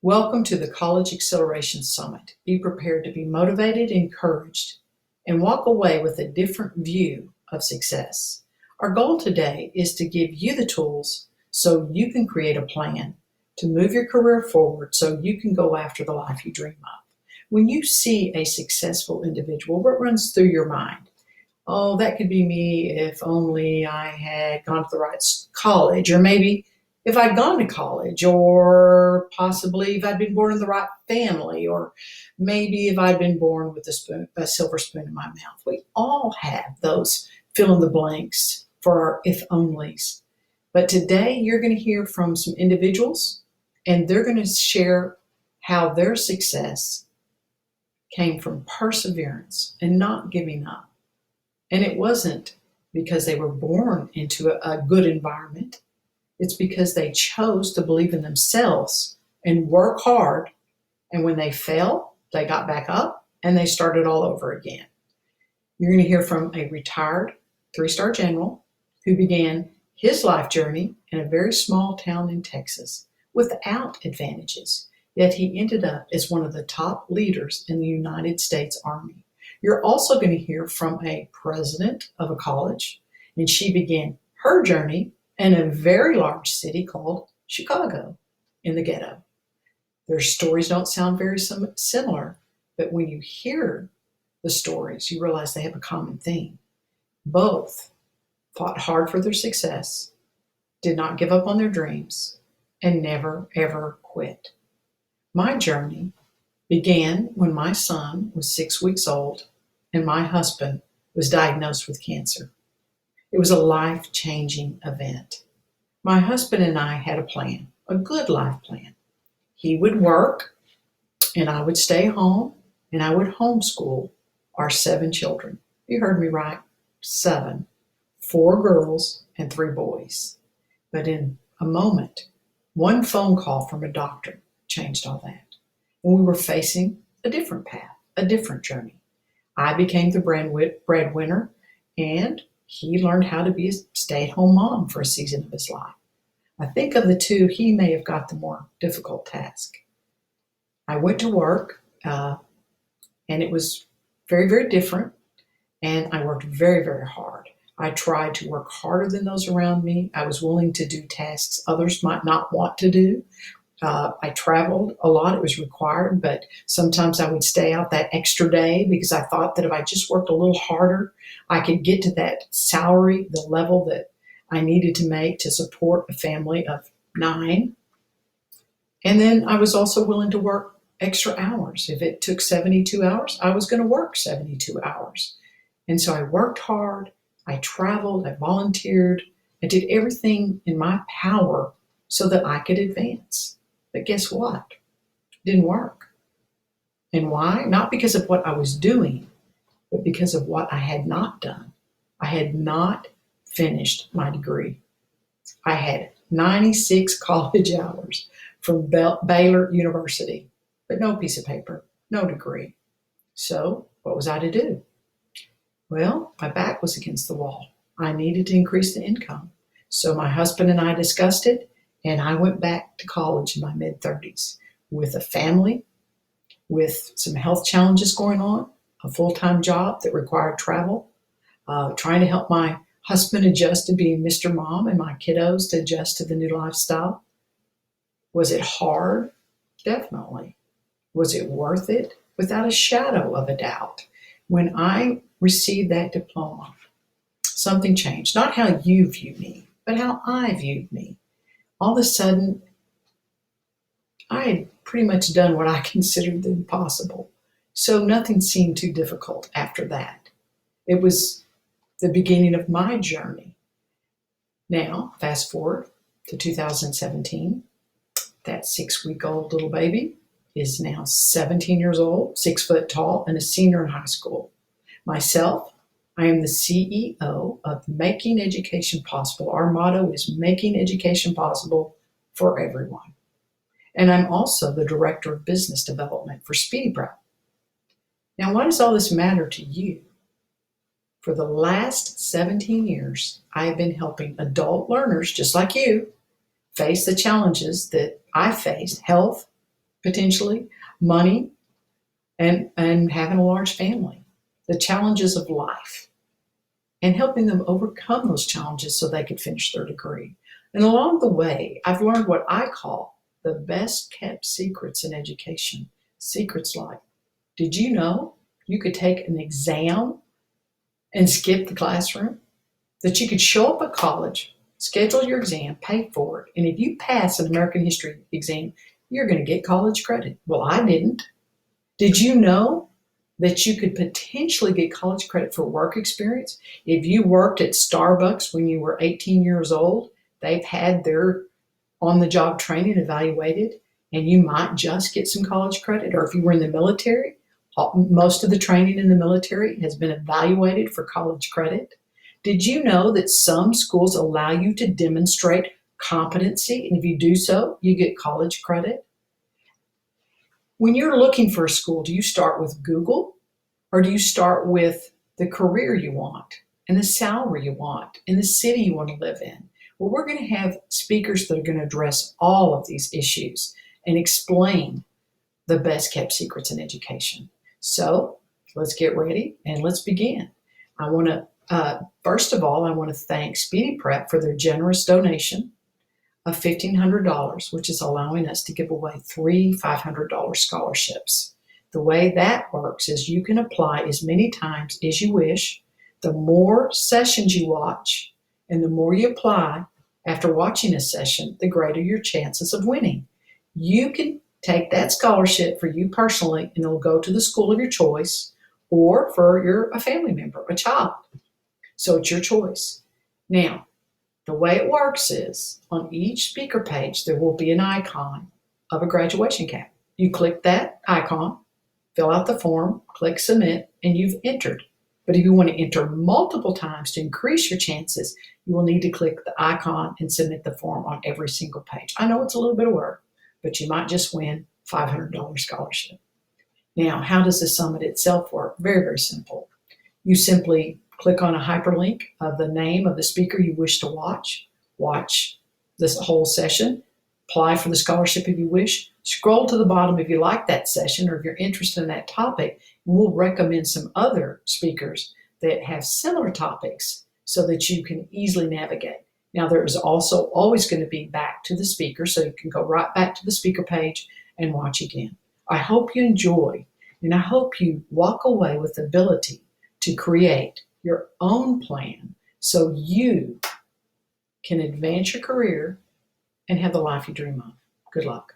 Welcome to the College Acceleration Summit. Be prepared to be motivated, encouraged, and walk away with a different view of success. Our goal today is to give you the tools so you can create a plan to move your career forward so you can go after the life you dream of. When you see a successful individual, what runs through your mind? Oh, that could be me if only I had gone to the right college, or maybe if I'd gone to college, or possibly if I'd been born in the right family, or maybe if I'd been born with a silver spoon in my mouth. We all have those fill in the blanks for our if onlys. But today you're going to hear from some individuals, and they're going to share how their success came from perseverance and not giving up. And it wasn't because they were born into a good environment. It's because they chose to believe in themselves and work hard. And when they fell, they got back up and they started all over again. You're going to hear from a retired three-star general who began his life journey in a very small town in Texas without advantages. Yet he ended up as one of the top leaders in the United States Army. You're also going to hear from a president of a college, and she began her journey in a very large city called Chicago in the ghetto. Their stories don't sound very similar, but when you hear the stories, you realize they have a common theme. Both fought hard for their success, did not give up on their dreams, and never, ever quit. My journey began when my son was 6 weeks old and my husband was diagnosed with cancer. It was a life-changing event. My husband and I had a plan, a good life plan. He would work and I would stay home and I would homeschool our 7 children. You heard me right, 7, 4 girls and 3 boys. But in a moment, one phone call from a doctor changed all that. And we were facing a different path, a different journey. I became the breadwinner, and he learned how to be a stay-at-home mom for a season of his life. I think of the two, he may have got the more difficult task. I went to work, and it was very, very different, and I worked very, very hard. I tried to work harder than those around me. I was willing to do tasks others might not want to do. I traveled a lot. It was required, but sometimes I would stay out that extra day because I thought that if I just worked a little harder, I could get to that salary, the level that I needed to make to support a family of 9. And then I was also willing to work extra hours. If it took 72 hours, I was going to work 72 hours. And so I worked hard. I traveled. I volunteered. I did everything in my power so that I could advance. But guess what? It didn't work. And why? Not because of what I was doing, but because of what I had not done. I had not finished my degree. I had 96 college hours from Baylor University, but no piece of paper, no degree. So what was I to do? Well, my back was against the wall. I needed to increase the income. So my husband and I discussed it, and I went back to college in my mid-30s with a family, with some health challenges going on, a full-time job that required travel, trying to help my husband adjust to being Mr. Mom and my kiddos to adjust to the new lifestyle. Was it hard? Definitely. Was it worth it? Without a shadow of a doubt. When I received that diploma, something changed. Not how you view me, but how I viewed me. All of a sudden, I had pretty much done what I considered the impossible. So nothing seemed too difficult after that. It was the beginning of my journey. Now, fast forward to 2017, that 6-week-old little baby is now 17 years old, 6 foot tall, and a senior in high school. Myself, I am the CEO of Making Education Possible. Our motto is Making Education Possible for Everyone. And I'm also the Director of Business Development for Speedy Prep. Now, why does all this matter to you? For the last 17 years, I have been helping adult learners just like you face the challenges that I faced: health, potentially, money, and having a large family, the challenges of life, and helping them overcome those challenges so they could finish their degree. And along the way, I've learned what I call the best kept secrets in education. Secrets like, did you know you could take an exam and skip the classroom? That you could show up at college, schedule your exam, pay for it, and if you pass an American history exam, you're going to get college credit. Well, I didn't. Did you know that you could potentially get college credit for work experience? If you worked at Starbucks when you were 18 years old, they've had their on-the-job training evaluated, and you might just get some college credit. Or if you were in the military, most of the training in the military has been evaluated for college credit. Did you know that some schools allow you to demonstrate competency, and if you do so, you get college credit? When you're looking for a school, do you start with Google, or do you start with the career you want and the salary you want and the city you want to live in? Well, we're going to have speakers that are going to address all of these issues and explain the best kept secrets in education. So let's get ready and let's begin. I want to First of all, I want to thank Speedy Prep for their generous donation of $1,500, which is allowing us to give away 3 $500 scholarships. The way that works is you can apply as many times as you wish. The more sessions you watch and the more you apply after watching a session, the greater your chances of winning. You can take that scholarship for you personally, and it'll go to the school of your choice or for a family member, a child. So it's your choice. Now, the way it works is on each speaker page, there will be an icon of a graduation cap. You click that icon, fill out the form, click submit, and you've entered. But if you want to enter multiple times to increase your chances, you will need to click the icon and submit the form on every single page. I know it's a little bit of work, but you might just win $500 scholarship. Now, how does the summit itself work? Very, very simple. You simply click on a hyperlink of the name of the speaker you wish to watch this whole session, apply for the scholarship if you wish, scroll to the bottom if you like that session or if you're interested in that topic, and we'll recommend some other speakers that have similar topics so that you can easily navigate. Now, there is also always going to be back to the speaker, so you can go right back to the speaker page and watch again. I hope you enjoy, and I hope you walk away with the ability to create your own plan so you can advance your career and have the life you dream of. Good luck.